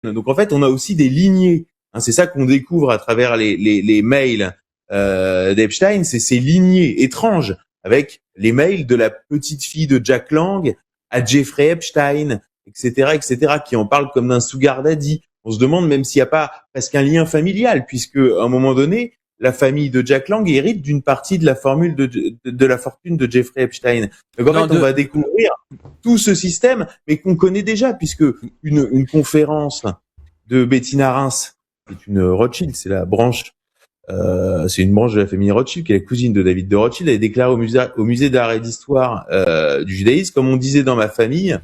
Donc en fait, on a aussi des lignées. Hein, c'est ça qu'on découvre à travers les mails d'Epstein, c'est ces lignées étranges avec les mails de la petite fille de Jack Lang à Jeffrey Epstein, etc., qui en parlent comme d'un sugar daddy. On se demande même s'il n'y a pas presque un lien familial, puisque à un moment donné, la famille de Jack Lang hérite d'une partie de la formule de la fortune de Jeffrey Epstein. Donc en fait, on va découvrir tout ce système, mais qu'on connaît déjà, puisque une conférence de Bettina Reims, qui est une Rothschild, c'est la branche, c'est une branche de la famille Rothschild, qui est la cousine de David de Rothschild, elle est déclarée au musée d'art et d'histoire du judaïsme, comme on disait dans ma famille,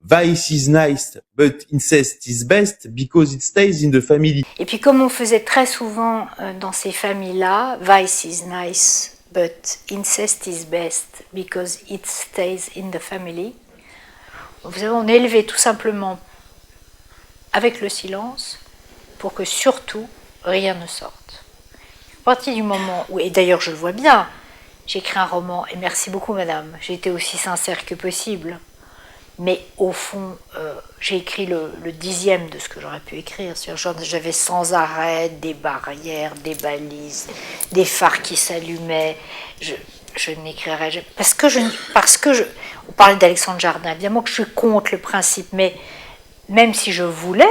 Vice is nice, but incest is best because it stays in the family. Et puis comme on faisait très souvent dans ces familles-là, Vice is nice, but incest is best because it stays in the family. Vous savez, on est élevé tout simplement avec le silence pour que surtout rien ne sorte. À partir du moment où, et d'ailleurs je le vois bien, j'écris un roman, et merci beaucoup madame, j'ai été aussi sincère que possible. Mais au fond, j'ai écrit le 10e de ce que j'aurais pu écrire. J'avais sans arrêt des barrières, des balises, des phares qui s'allumaient. Je n'écrirais jamais. Parce que on parlait d'Alexandre Jardin, évidemment que je suis contre le principe, mais même si je voulais,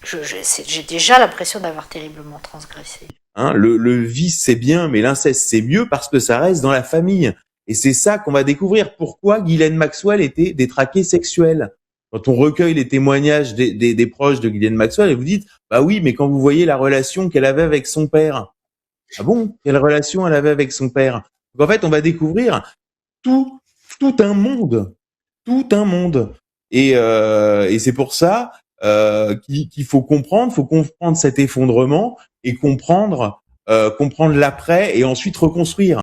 j'ai déjà l'impression d'avoir terriblement transgressé. Hein, le vice c'est bien, mais l'inceste c'est mieux parce que ça reste dans la famille. Et c'est ça qu'on va découvrir. Pourquoi Ghislaine Maxwell était détraquée sexuelle. Quand on recueille les témoignages des proches de Ghislaine Maxwell, et vous dites, bah oui, mais quand vous voyez la relation qu'elle avait avec son père. Ah bon? Quelle relation elle avait avec son père? Donc en fait, on va découvrir tout un monde. Tout un monde. Et c'est pour ça qu'il faut comprendre cet effondrement et comprendre l'après et ensuite reconstruire.